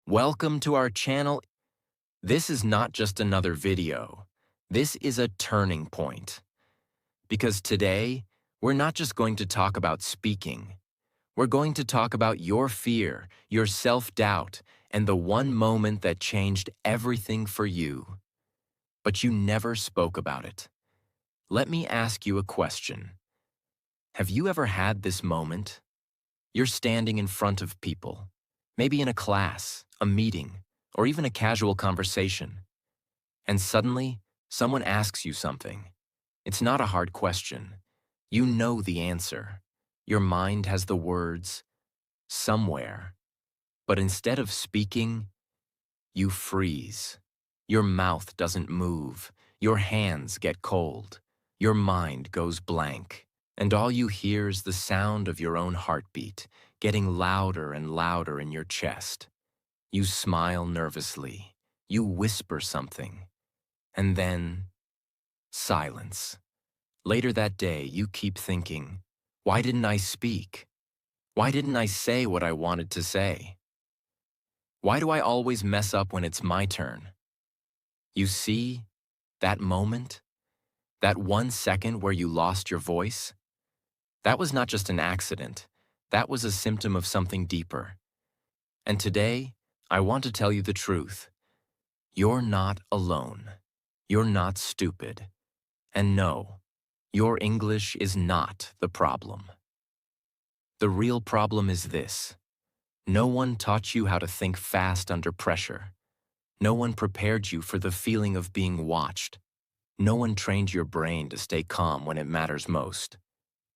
Welcome to our channel. This is not just another video. This is a turning point. Because today, we're not just going to talk about speaking. We're going to talk about your fear, your self-doubt, and the one moment that changed everything for you. But you never spoke about it. Let me ask you a question. Have you ever had this moment? You're standing in front of people, maybe in a class, a meeting, or even a casual conversation. And suddenly, someone asks you something. It's not a hard question. You know the answer. Your mind has the words, somewhere. But instead of speaking, you freeze. Your mouth doesn't move. Your hands get cold. Your mind goes blank. And all you hear is the sound of your own heartbeat, getting louder and louder in your chest. You smile nervously. You whisper something. And then, silence. Later that day, you keep thinking, why didn't I speak? Why didn't I say what I wanted to say? Why do I always mess up when it's my turn? You see, that moment, that 1 second where you lost your voice, that was not just an accident. That was a symptom of something deeper. And today, I want to tell you the truth. You're not alone. You're not stupid. And no, your English is not the problem. The real problem is this. No one taught you how to think fast under pressure. No one prepared you for the feeling of being watched. No one trained your brain to stay calm when it matters most.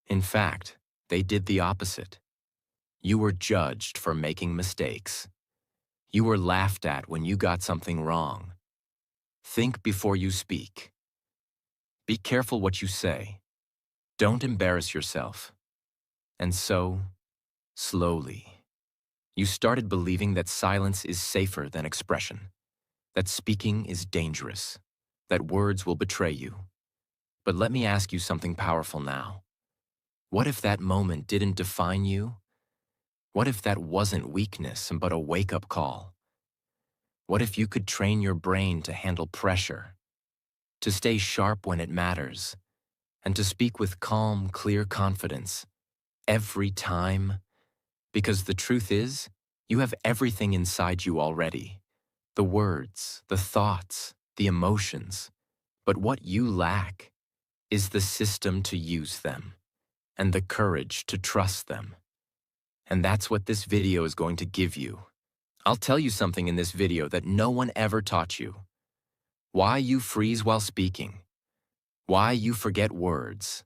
In fact, they did the opposite. You were judged for making mistakes. You were laughed at when you got something wrong. Think before you speak. Be careful what you say. Don't embarrass yourself. And so, slowly, you started believing that silence is safer than expression, that speaking is dangerous, that words will betray you. But let me ask you something powerful now. What if that moment didn't define you? What if that wasn't weakness but a wake-up call? What if you could train your brain to handle pressure, to stay sharp when it matters, and to speak with calm, clear confidence every time? Because the truth is, you have everything inside you already. The words, the thoughts, the emotions. But what you lack is the system to use them and the courage to trust them. And that's what this video is going to give you. I'll tell you something in this video that no one ever taught you. Why you freeze while speaking, why you forget words,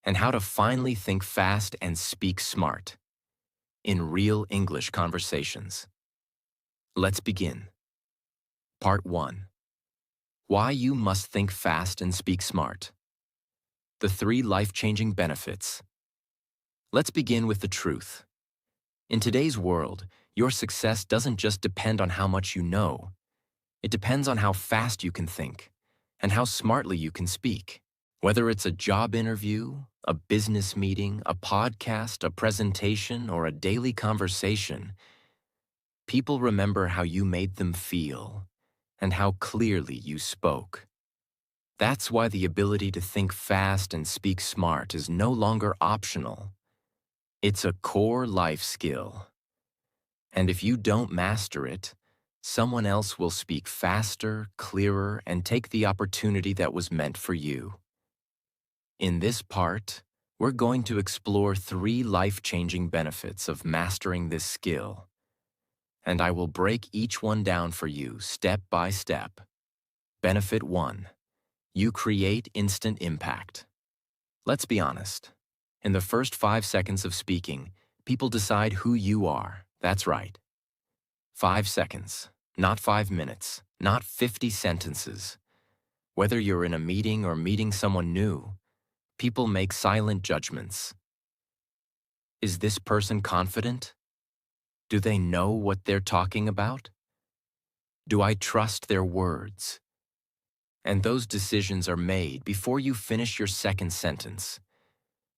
and how to finally think fast and speak smart in real English conversations. Let's begin. Part 1. Why you must think fast and speak smart. The 3 life-changing benefits. Let's begin with the truth. In today's world, your success doesn't just depend on how much you know. It depends on how fast you can think and how smartly you can speak. Whether it's a job interview, a business meeting, a podcast, a presentation, or a daily conversation, people remember how you made them feel and how clearly you spoke. That's why the ability to think fast and speak smart is no longer optional. It's a core life skill. And if you don't master it, someone else will speak faster, clearer, and take the opportunity that was meant for you. In this part, we're going to explore 3 life-changing benefits of mastering this skill. And I will break each one down for you step by step. Benefit 1. You create instant impact. Let's be honest. In the first 5 seconds of speaking, people decide who you are. That's right. 5 seconds, not 5 minutes, not 50 sentences. Whether you're in a meeting or meeting someone new, people make silent judgments. Is this person confident? Do they know what they're talking about? Do I trust their words? And those decisions are made before you finish your second sentence.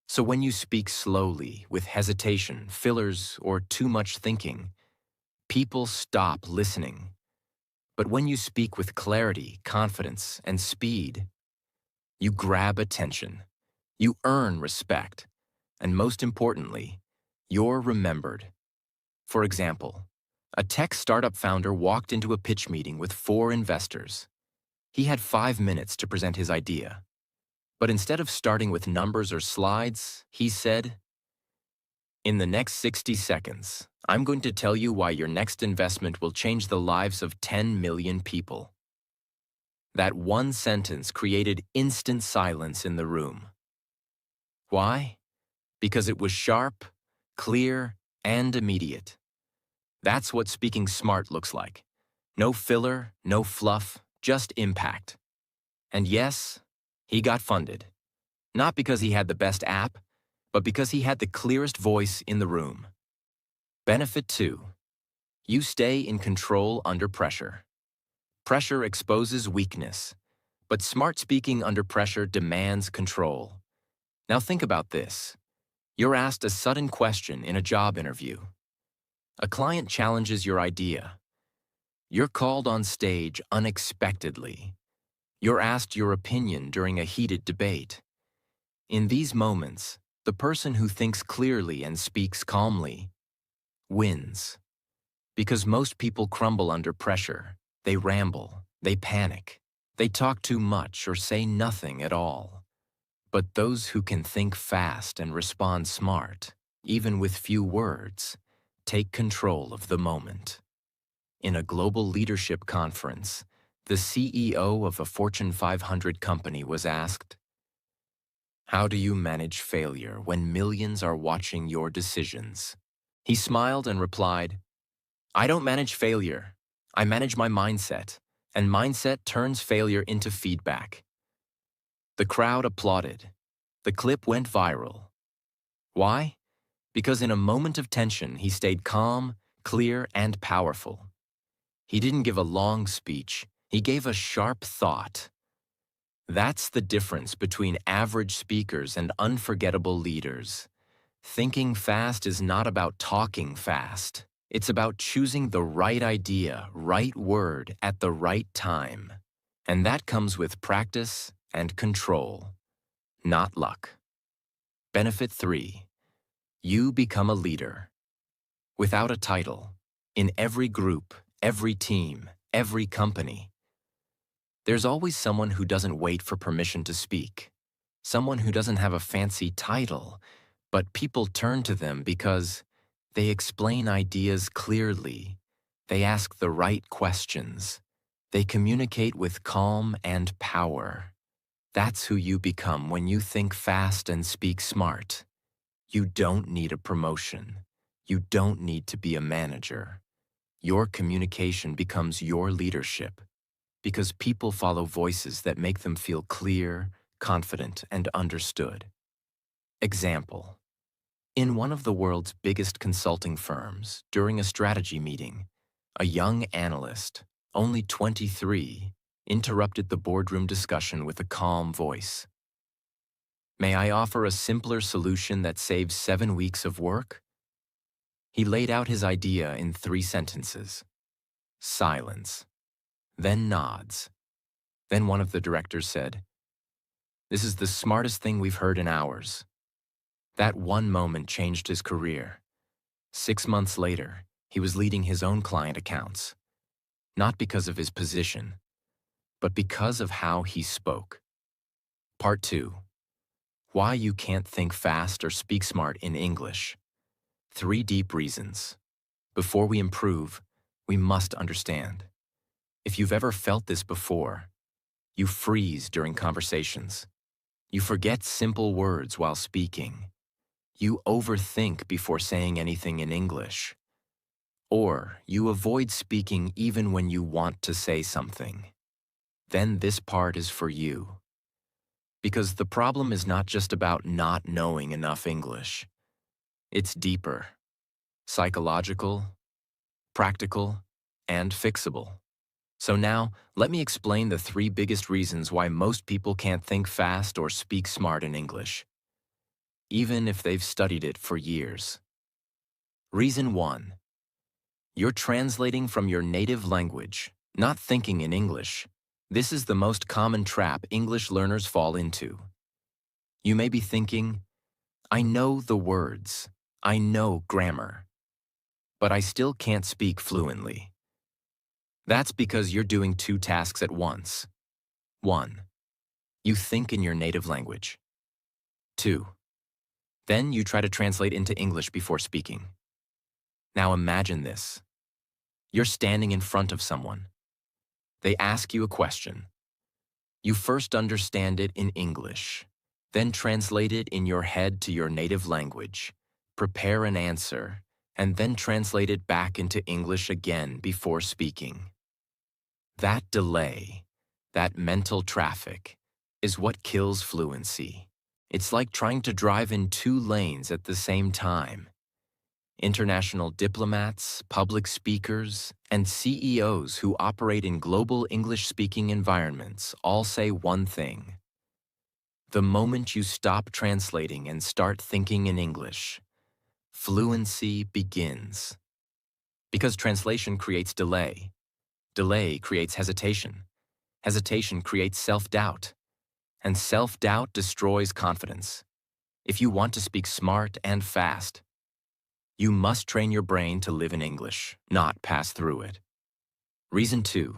So when you speak slowly, with hesitation, fillers, or too much thinking, people stop listening. But when you speak with clarity, confidence, and speed, you grab attention. You earn respect. And most importantly, you're remembered. For example, a tech startup founder walked into a pitch meeting with 4 investors. He had 5 minutes to present his idea. But instead of starting with numbers or slides, he said, "In the next 60 seconds, I'm going to tell you why your next investment will change the lives of 10 million people." That one sentence created instant silence in the room. Why? Because it was sharp, clear, and immediate. That's what speaking smart looks like. No filler, no fluff, just impact. And yes, he got funded. Not because he had the best app, but because he had the clearest voice in the room. Benefit 2. You stay in control under pressure. Pressure exposes weakness, but smart speaking under pressure demands control. Now think about this. You're asked a sudden question in a job interview. A client challenges your idea. You're called on stage unexpectedly. You're asked your opinion during a heated debate. In these moments, the person who thinks clearly and speaks calmly wins. Because most people crumble under pressure. They ramble, they panic, they talk too much or say nothing at all. But those who can think fast and respond smart, even with few words, take control of the moment. In a global leadership conference, the CEO of a Fortune 500 company was asked, "How do you manage failure when millions are watching your decisions?" He smiled and replied, "I don't manage failure. I manage my mindset, and mindset turns failure into feedback." The crowd applauded. The clip went viral. Why? Because in a moment of tension, he stayed calm, clear, and powerful. He didn't give a long speech. He gave a sharp thought. That's the difference between average speakers and unforgettable leaders. Thinking fast is not about talking fast. It's about choosing the right idea, right word, at the right time. And that comes with practice and control, not luck. Benefit 3. You become a leader. Without a title, in every group, every team, every company, there's always someone who doesn't wait for permission to speak. Someone who doesn't have a fancy title, but people turn to them because they explain ideas clearly. They ask the right questions. They communicate with calm and power. That's who you become when you think fast and speak smart. You don't need a promotion. You don't need to be a manager. Your communication becomes your leadership because people follow voices that make them feel clear, confident, and understood. Example. In one of the world's biggest consulting firms, during a strategy meeting, a young analyst, only 23, interrupted the boardroom discussion with a calm voice. "May I offer a simpler solution that saves 7 weeks of work?" He laid out his idea in 3 sentences. Silence. Then nods. Then one of the directors said, "This is the smartest thing we've heard in hours." That one moment changed his career. 6 months later, he was leading his own client accounts, not because of his position, but because of how he spoke. Part 2. Why you can't think fast or speak smart in English. 3 deep reasons. Before we improve, we must understand. If you've ever felt this before, you freeze during conversations. You forget simple words while speaking. You overthink before saying anything in English. Or you avoid speaking even when you want to say something. Then this part is for you. Because the problem is not just about not knowing enough English. It's deeper, psychological, practical, and fixable. So now, let me explain the 3 biggest reasons why most people can't think fast or speak smart in English, even if they've studied it for years. Reason 1. You're translating from your native language, not thinking in English. This is the most common trap English learners fall into. You may be thinking, I know the words, I know grammar, but I still can't speak fluently. That's because you're doing two tasks at once. 1. You think in your native language. 2. Then you try to translate into English before speaking. Now imagine this. You're standing in front of someone. They ask you a question. You first understand it in English, then translate it in your head to your native language, prepare an answer, and then translate it back into English again before speaking. That delay, that mental traffic, is what kills fluency. It's like trying to drive in two lanes at the same time. International diplomats, public speakers, and CEOs who operate in global English-speaking environments all say one thing. The moment you stop translating and start thinking in English, fluency begins. Because translation creates delay. Delay creates hesitation. Hesitation creates self-doubt. And self-doubt destroys confidence. If you want to speak smart and fast, you must train your brain to live in English, not pass through it. Reason 2.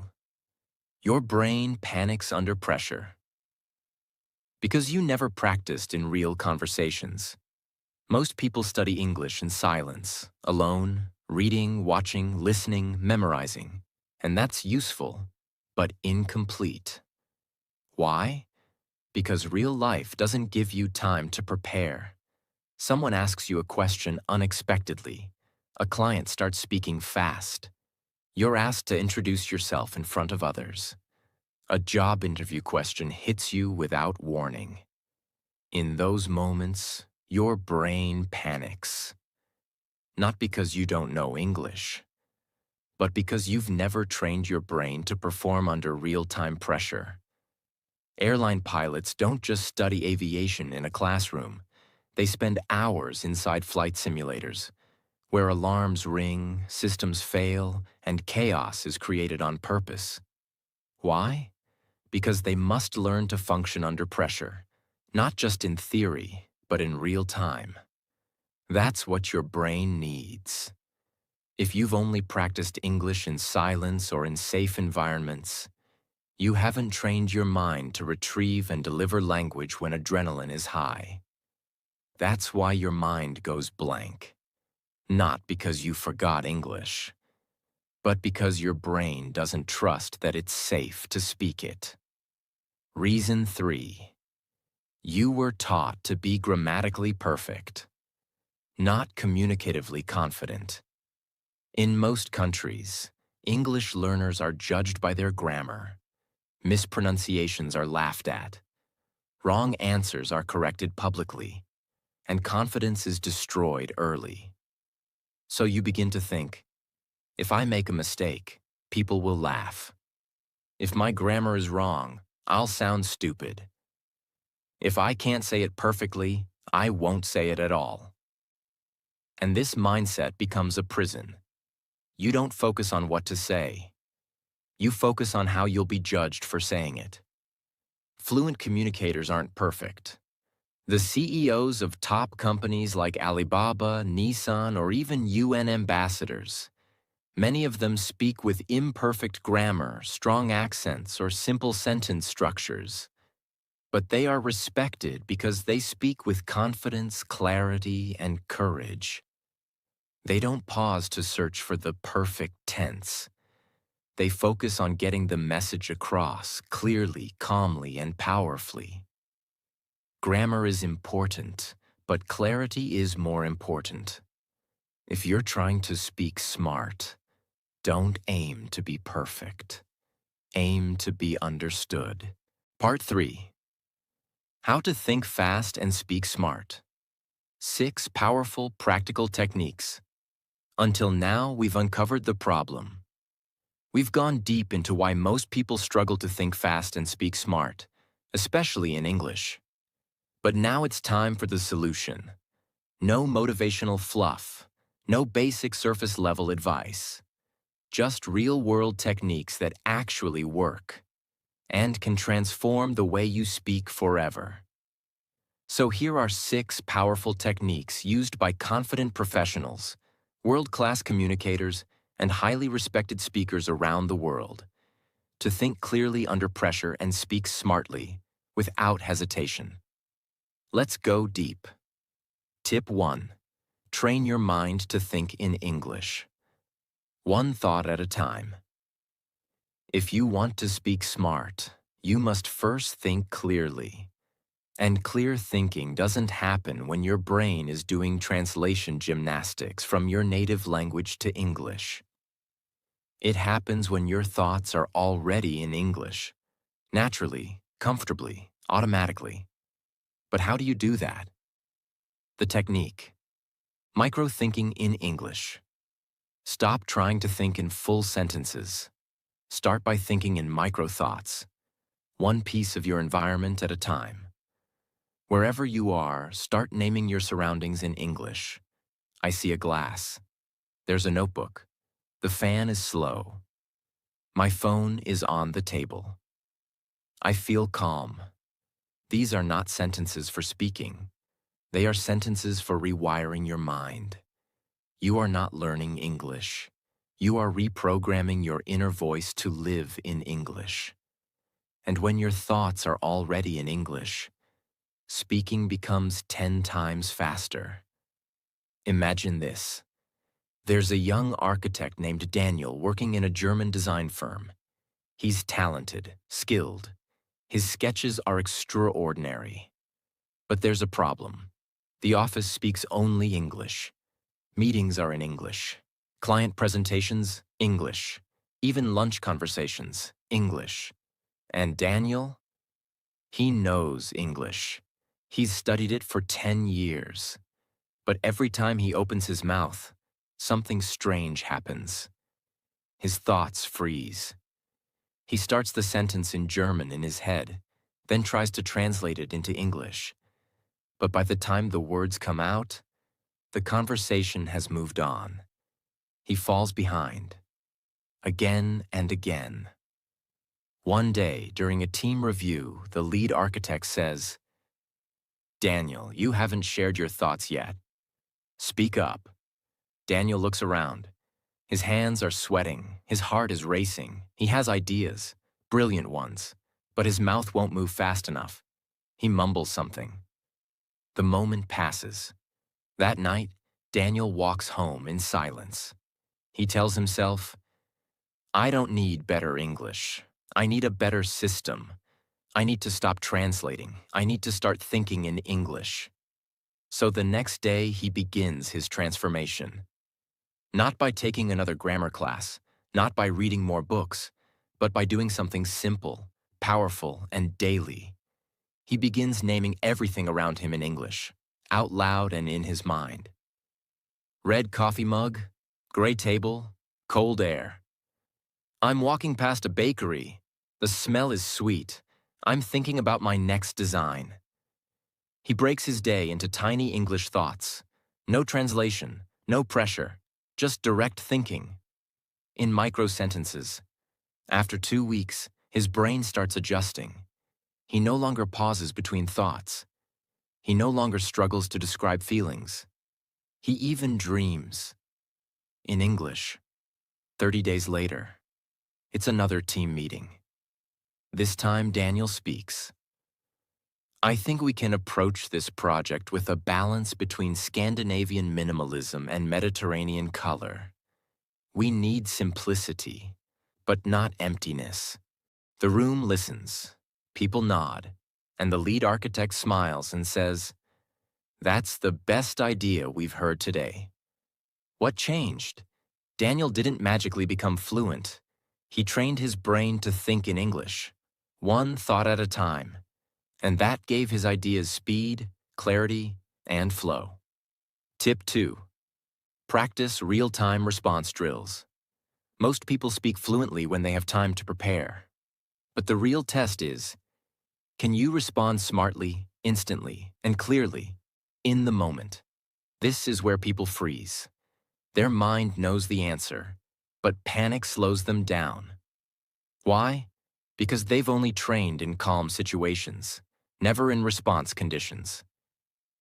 Your brain panics under pressure. Because you never practiced in real conversations. Most people study English in silence, alone, reading, watching, listening, memorizing. And that's useful, but incomplete. Why? Because real life doesn't give you time to prepare. Someone asks you a question unexpectedly. A client starts speaking fast. You're asked to introduce yourself in front of others. A job interview question hits you without warning. In those moments, your brain panics. Not because you don't know English, but because you've never trained your brain to perform under real-time pressure. Airline pilots don't just study aviation in a classroom. They spend hours inside flight simulators, where alarms ring, systems fail, and chaos is created on purpose. Why? Because they must learn to function under pressure, not just in theory, but in real time. That's what your brain needs. If you've only practiced English in silence or in safe environments, you haven't trained your mind to retrieve and deliver language when adrenaline is high. That's why your mind goes blank. Not because you forgot English, but because your brain doesn't trust that it's safe to speak it. Reason 3. You were taught to be grammatically perfect, not communicatively confident. In most countries, English learners are judged by their grammar. Mispronunciations are laughed at. Wrong answers are corrected publicly, and confidence is destroyed early. So you begin to think, if I make a mistake, people will laugh. If my grammar is wrong, I'll sound stupid. If I can't say it perfectly, I won't say it at all. And this mindset becomes a prison. You don't focus on what to say. You focus on how you'll be judged for saying it. Fluent communicators aren't perfect. The CEOs of top companies like Alibaba, Nissan, or even UN ambassadors, many of them speak with imperfect grammar, strong accents, or simple sentence structures. But they are respected because they speak with confidence, clarity, and courage. They don't pause to search for the perfect tense. They focus on getting the message across clearly, calmly, and powerfully. Grammar is important, but clarity is more important. If you're trying to speak smart, don't aim to be perfect. Aim to be understood. Part 3. How to think fast and speak smart. 6 powerful, practical techniques. Until now, we've uncovered the problem. We've gone deep into why most people struggle to think fast and speak smart, especially in English. But now it's time for the solution. No motivational fluff, No basic surface-level advice. Just real-world techniques that actually work and can transform the way you speak forever. So here are 6 powerful techniques used by confident professionals, world-class communicators, and highly respected speakers around the world to think clearly under pressure and speak smartly without hesitation. Let's go deep. Tip 1. Train your mind to think in English. One thought at a time. If you want to speak smart, you must first think clearly. And clear thinking doesn't happen when your brain is doing translation gymnastics from your native language to English. It happens when your thoughts are already in English, naturally, comfortably, automatically. But how do you do that? The technique. Micro-thinking in English. Stop trying to think in full sentences. Start by thinking in micro-thoughts, one piece of your environment at a time. Wherever you are, start naming your surroundings in English. I see a glass. There's a notebook. The fan is slow. My phone is on the table. I feel calm. These are not sentences for speaking. They are sentences for rewiring your mind. You are not learning English. You are reprogramming your inner voice to live in English. And when your thoughts are already in English, speaking becomes 10 times faster. Imagine this. There's a young architect named Daniel working in a German design firm. He's talented, skilled. His sketches are extraordinary. But there's a problem. The office speaks only English. Meetings are in English. Client presentations, English. Even lunch conversations, English. And Daniel? He knows English. He's studied it for 10 years. But every time he opens his mouth, something strange happens. His thoughts freeze. He starts the sentence in German in his head, then tries to translate it into English. But by the time the words come out, the conversation has moved on. He falls behind, again and again. One day, during a team review, the lead architect says, "Daniel, you haven't shared your thoughts yet. Speak up." Daniel looks around. His hands are sweating, his heart is racing. He has ideas, brilliant ones, but his mouth won't move fast enough. He mumbles something. The moment passes. That night, Daniel walks home in silence. He tells himself, "I don't need better English. I need a better system. I need to stop translating. I need to start thinking in English." So the next day, he begins his transformation. Not by taking another grammar class, not by reading more books, but by doing something simple, powerful, and daily. He begins naming everything around him in English, out loud and in his mind. Red coffee mug, gray table, cold air. I'm walking past a bakery. The smell is sweet. I'm thinking about my next design. He breaks his day into tiny English thoughts. No translation, no pressure, just direct thinking. In micro sentences. After 2 weeks, his brain starts adjusting. He no longer pauses between thoughts. He no longer struggles to describe feelings. He even dreams. In English. 30 days later, it's another team meeting. This time, Daniel speaks. I think we can approach this project with a balance between Scandinavian minimalism and Mediterranean color. We need simplicity, but not emptiness. The room listens, people nod, and the lead architect smiles and says, "That's the best idea we've heard today." What changed? Daniel didn't magically become fluent. He trained his brain to think in English, one thought at a time, and that gave his ideas speed, clarity, and flow. Tip 2. Practice real-time response drills. Most people speak fluently when they have time to prepare. But the real test is, can you respond smartly, instantly, and clearly, in the moment? This is where people freeze. Their mind knows the answer, but panic slows them down. Why? Because they've only trained in calm situations, never in response conditions.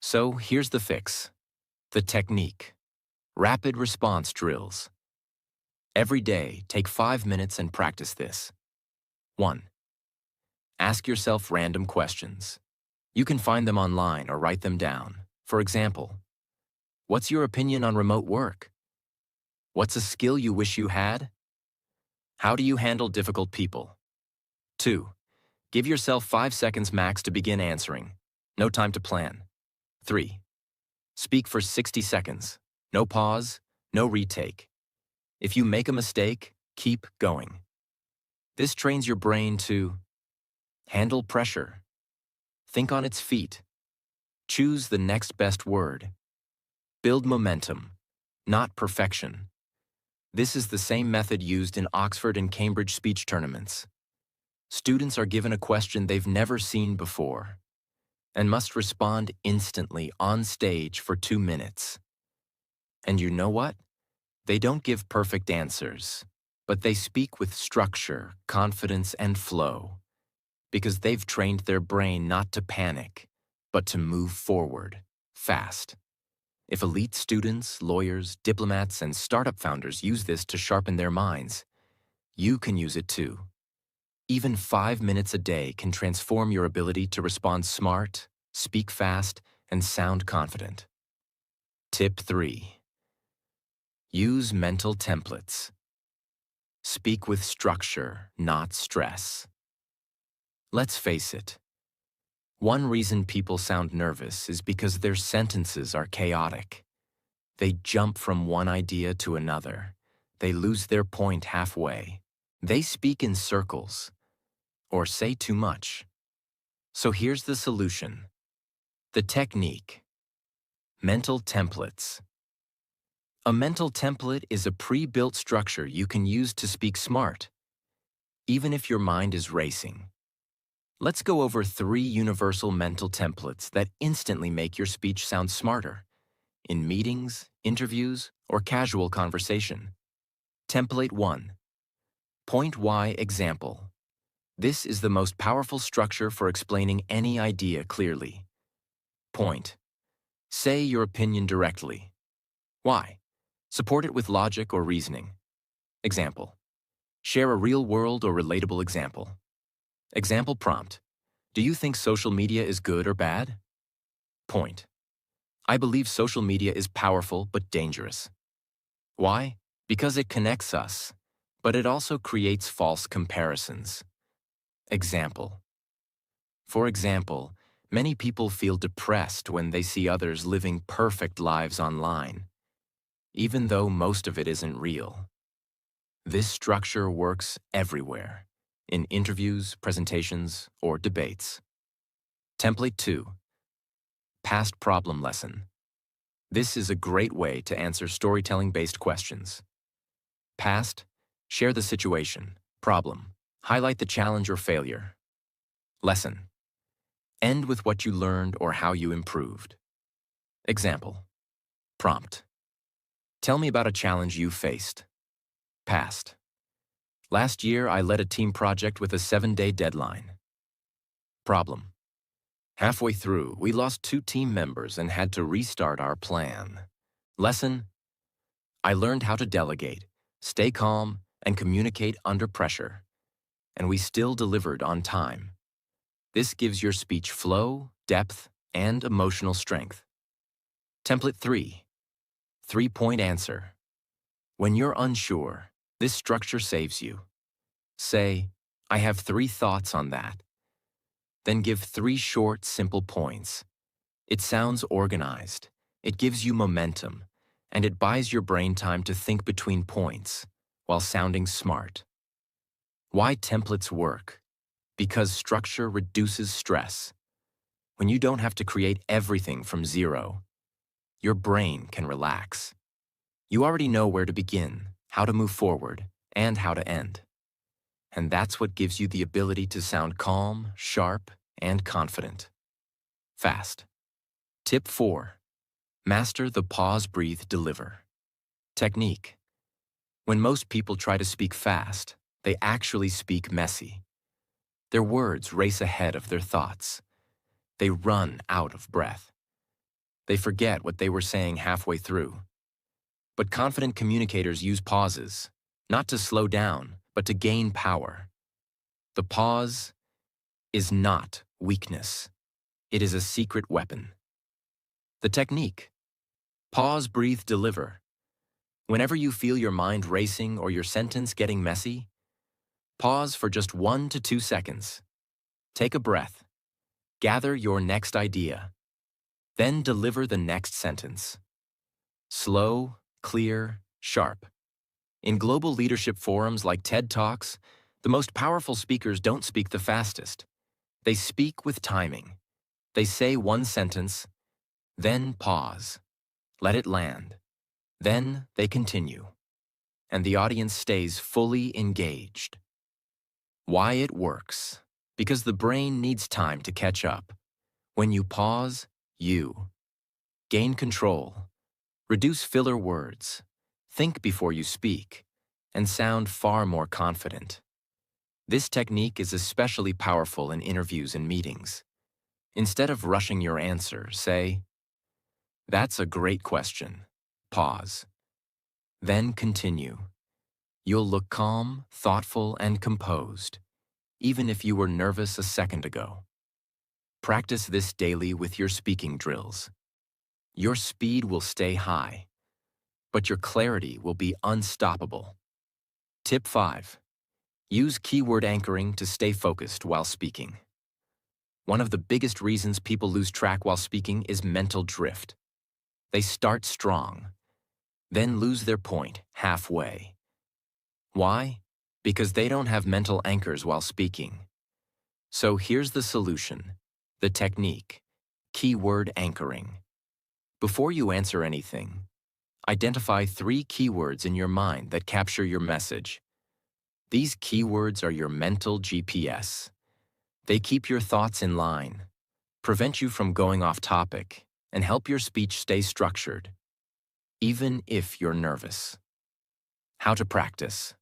So here's the fix. The technique. Rapid response drills. Every day, take 5 minutes and practice this. 1. Ask yourself random questions. You can find them online or write them down. For example, what's your opinion on remote work? What's a skill you wish you had? How do you handle difficult people? 2. Give yourself 5 seconds max to begin answering. No time to plan. 3. Speak for 60 seconds. No pause, no retake. If you make a mistake, keep going. This trains your brain to handle pressure, think on its feet, choose the next best word, build momentum, not perfection. This is the same method used in Oxford and Cambridge speech tournaments. Students are given a question they've never seen before and must respond instantly on stage for 2 minutes. And you know what? They don't give perfect answers, but they speak with structure, confidence, and flow because they've trained their brain not to panic, but to move forward, fast. If elite students, lawyers, diplomats, and startup founders use this to sharpen their minds, you can use it too. Even 5 minutes a day can transform your ability to respond smart, speak fast, and sound confident. Tip 3. Use mental templates. Speak with structure, not stress. Let's face it. One reason people sound nervous is because their sentences are chaotic. They jump from one idea to another. They lose their point halfway. They speak in circles or say too much. So here's the solution. The technique. Mental templates. A mental template is a pre-built structure you can use to speak smart, even if your mind is racing. Let's go over 3 universal mental templates that instantly make your speech sound smarter in meetings, interviews, or casual conversation. Template 1. Point why example. This is the most powerful structure for explaining any idea clearly. Point. Say your opinion directly. Why? Support it with logic or reasoning. Example. Share a real-world or relatable example. Example prompt. Do you think social media is good or bad? Point. I believe social media is powerful but dangerous. Why? Because it connects us, but it also creates false comparisons. Example. For example, many people feel depressed when they see others living perfect lives online, even though most of it isn't real. This structure works everywhere, in interviews, presentations, or debates. Template 2. Past problem lesson. This is a great way to answer storytelling-based questions. Past, share the situation. Problem, highlight the challenge or failure. Lesson, end with what you learned or how you improved. Example. Prompt, tell me about a challenge you faced. Past, last year I led a team project with a 7-day deadline. Problem, halfway through, we lost 2 team members and had to restart our plan. Lesson, I learned how to delegate, stay calm, and communicate under pressure. And we still delivered on time. This gives your speech flow, depth, and emotional strength. Template 3. 3-point answer. When you're unsure, this structure saves you. Say, I have 3 thoughts on that. Then give 3 short, simple points. It sounds organized, it gives you momentum, and it buys your brain time to think between points while sounding smart. Why templates work? Because structure reduces stress. When you don't have to create everything from zero, your brain can relax. You already know where to begin, how to move forward, and how to end. And that's what gives you the ability to sound calm, sharp, and confident. Fast. Tip 4. Master the pause, breathe, deliver. Technique. When most people try to speak fast, they actually speak messy. Their words race ahead of their thoughts. They run out of breath. They forget what they were saying halfway through. But confident communicators use pauses, not to slow down, but to gain power. The pause is not weakness. It is a secret weapon. The technique. Pause, breathe, deliver. Whenever you feel your mind racing or your sentence getting messy, pause for just 1 to 2 seconds. Take a breath. Gather your next idea. Then deliver the next sentence. Slow, clear, sharp. In global leadership forums like TED Talks, the most powerful speakers don't speak the fastest. They speak with timing. They say one sentence, then pause. Let it land. Then they continue. And the audience stays fully engaged. Why it works? Because the brain needs time to catch up. When you pause, you gain control, reduce filler words, think before you speak, and sound far more confident. This technique is especially powerful in interviews and meetings. Instead of rushing your answer, say, "That's a great question." Pause. Then continue. You'll look calm, thoughtful, and composed, even if you were nervous a second ago. Practice this daily with your speaking drills. Your speed will stay high, but your clarity will be unstoppable. Tip 5. Use keyword anchoring to stay focused while speaking. One of the biggest reasons people lose track while speaking is mental drift. They start strong, then lose their point halfway. Why? Because they don't have mental anchors while speaking. So here's the solution, the technique, keyword anchoring. Before you answer anything, identify 3 keywords in your mind that capture your message. These keywords are your mental GPS. They keep your thoughts in line, prevent you from going off topic, and help your speech stay structured, even if you're nervous. How to practice.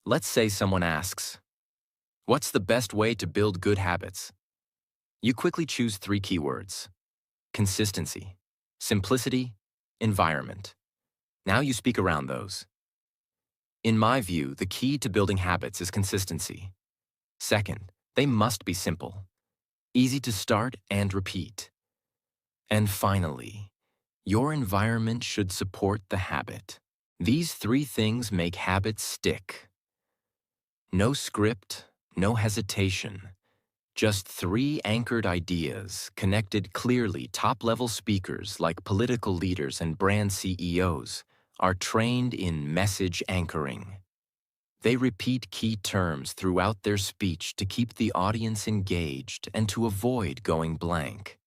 Let's say someone asks, "What's the best way to build good habits?" You quickly choose 3 keywords: consistency, simplicity, environment. Now you speak around those. In my view, the key to building habits is consistency. Second, they must be simple, easy to start and repeat. And finally, your environment should support the habit. These 3 things make habits stick. No script, no hesitation. Just 3 anchored ideas connected clearly. Top-level speakers like political leaders and brand CEOs are trained in message anchoring. They repeat key terms throughout their speech to keep the audience engaged and to avoid going blank.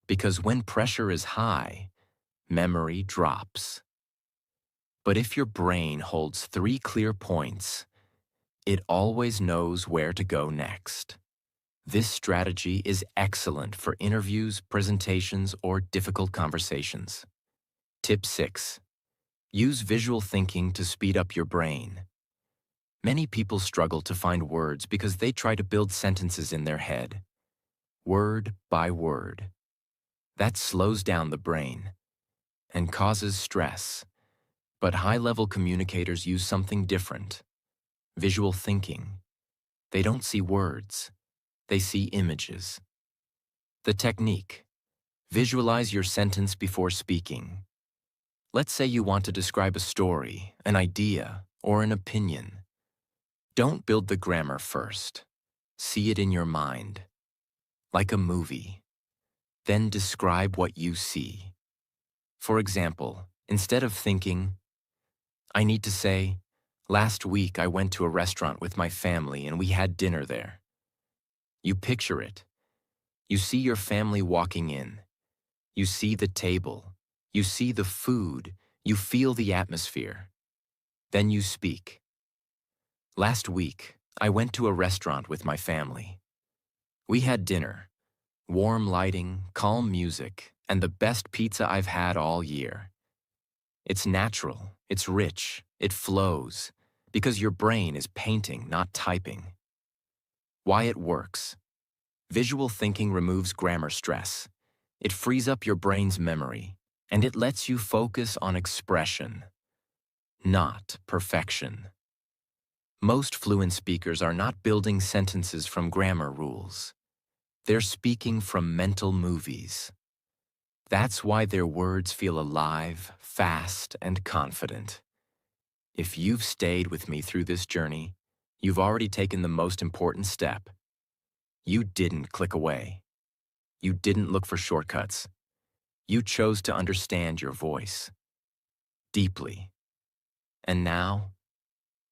Because when pressure is high, memory drops. But if your brain holds 3 clear points, it always knows where to go next. This strategy is excellent for interviews, presentations, or difficult conversations. Tip 6. Use visual thinking to speed up your brain. Many people struggle to find words because they try to build sentences in their head, word by word. That slows down the brain and causes stress. But high-level communicators use something different: visual thinking. They don't see words, they see images. The technique: visualize your sentence before speaking. Let's say you want to describe a story, an idea, or an opinion. Don't build the grammar first. See it in your mind, like a movie. Then describe what you see. For example, instead of thinking, "I need to say, last week I went to a restaurant with my family and we had dinner there." You picture it. You see your family walking in. You see the table. You see the food. You feel the atmosphere. Then you speak. "Last week, I went to a restaurant with my family. We had dinner, warm lighting, calm music, and the best pizza I've had all year." It's natural, it's rich, it flows, because your brain is painting, not typing. Why it works. Visual thinking removes grammar stress. It frees up your brain's memory, and it lets you focus on expression, not perfection. Most fluent speakers are not building sentences from grammar rules. They're speaking from mental movies. That's why their words feel alive, fast, and confident. If you've stayed with me through this journey, you've already taken the most important step. You didn't click away. You didn't look for shortcuts. You chose to understand your voice deeply. And now,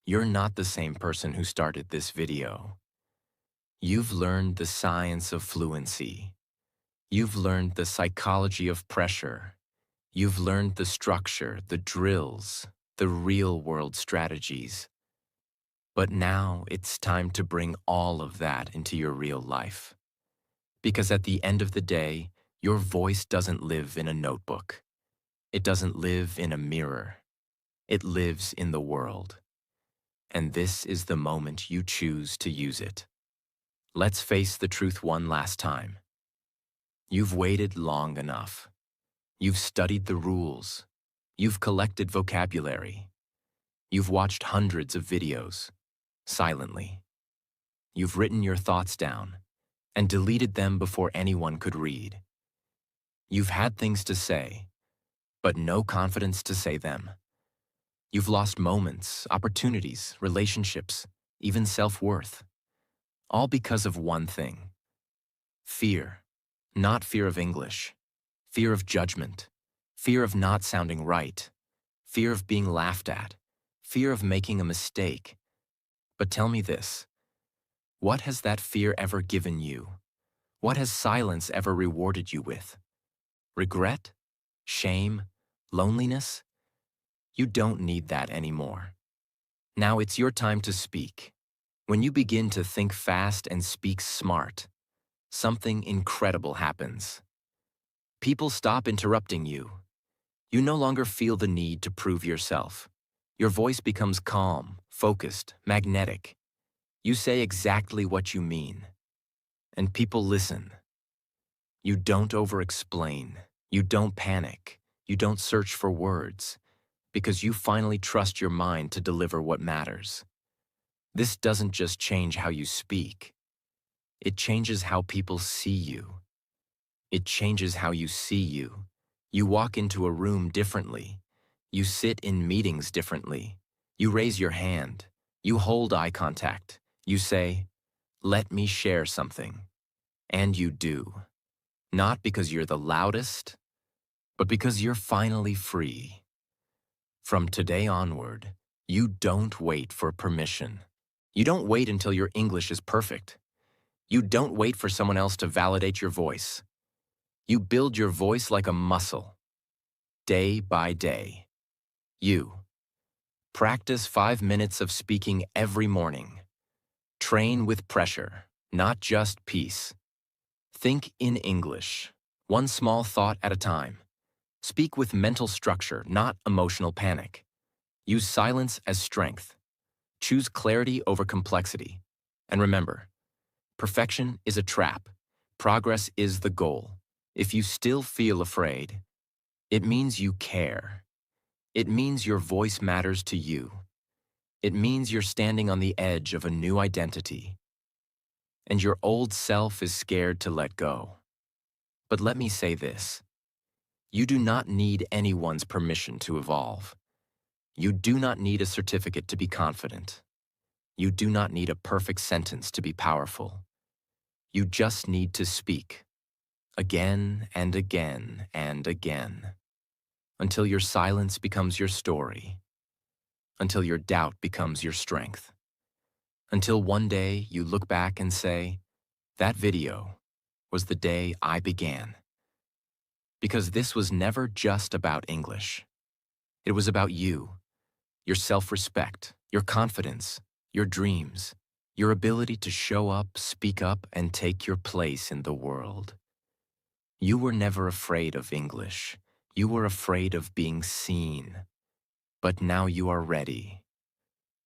you're not the same person who started this video. You've learned the science of fluency. You've learned the psychology of pressure. You've learned the structure, the drills, the real-world strategies. But now it's time to bring all of that into your real life. Because at the end of the day, your voice doesn't live in a notebook. It doesn't live in a mirror. It lives in the world. And this is the moment you choose to use it. Let's face the truth one last time. You've waited long enough. You've studied the rules. You've collected vocabulary. You've watched hundreds of videos, silently. You've written your thoughts down and deleted them before anyone could read. You've had things to say, but no confidence to say them. You've lost moments, opportunities, relationships, even self-worth. All because of one thing. Fear. Not fear of English. Fear of judgment. Fear of not sounding right. Fear of being laughed at. Fear of making a mistake. But tell me this. What has that fear ever given you? What has silence ever rewarded you with? Regret? Shame? Loneliness? You don't need that anymore. Now it's your time to speak. When you begin to think fast and speak smart, something incredible happens. People stop interrupting you. You no longer feel the need to prove yourself. Your voice becomes calm, focused, magnetic. You say exactly what you mean. And people listen. You don't over-explain. You don't panic. You don't search for words. Because you finally trust your mind to deliver what matters. This doesn't just change how you speak. It changes how people see you. It changes how you see you. You walk into a room differently. You sit in meetings differently. You raise your hand. You hold eye contact. You say, "Let me share something." And you do. Not because you're the loudest, but because you're finally free. From today onward, you don't wait for permission. You don't wait until your English is perfect. You don't wait for someone else to validate your voice. You build your voice like a muscle, day by day. You practice 5 minutes of speaking every morning. Train with pressure, not just peace. Think in English, one small thought at a time. Speak with mental structure, not emotional panic. Use silence as strength. Choose clarity over complexity. And remember, perfection is a trap. Progress is the goal. If you still feel afraid, it means you care. It means your voice matters to you. It means you're standing on the edge of a new identity. And your old self is scared to let go. But let me say this. You do not need anyone's permission to evolve. You do not need a certificate to be confident. You do not need a perfect sentence to be powerful. You just need to speak. Again and again and again. Until your silence becomes your story. Until your doubt becomes your strength. Until one day you look back and say, "That video was the day I began." Because this was never just about English. It was about you, your self-respect, your confidence, your dreams, your ability to show up, speak up, and take your place in the world. You were never afraid of English. You were afraid of being seen, but now you are ready.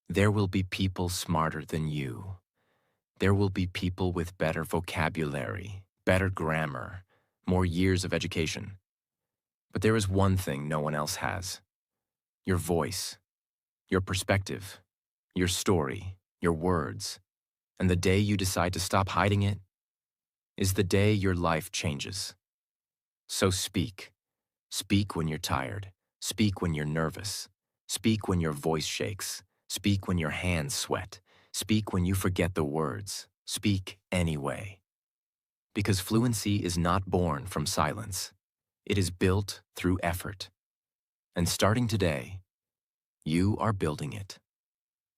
There will be people smarter than you. There will be people with better vocabulary, better grammar, more years of education. But there is one thing no one else has: your voice, your perspective, your story, your words. And the day you decide to stop hiding it is the day your life changes. So speak. Speak when you're tired. Speak when you're nervous. Speak when your voice shakes. Speak when your hands sweat. Speak when you forget the words. Speak anyway. Because fluency is not born from silence. It is built through effort. And starting today, you are building it.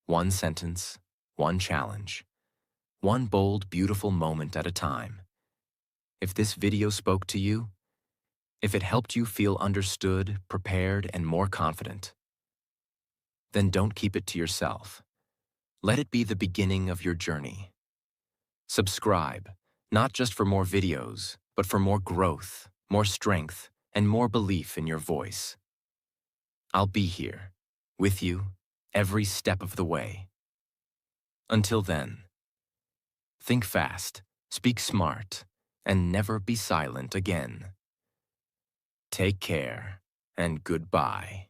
One sentence, one challenge, one bold, beautiful moment at a time. If this video spoke to you, if it helped you feel understood, prepared, and more confident, then don't keep it to yourself. Let it be the beginning of your journey. Subscribe, not just for more videos, but for more growth, more strength, and more belief in your voice. I'll be here, with you, every step of the way. Until then, think fast, speak smart, and never be silent again. Take care, and goodbye.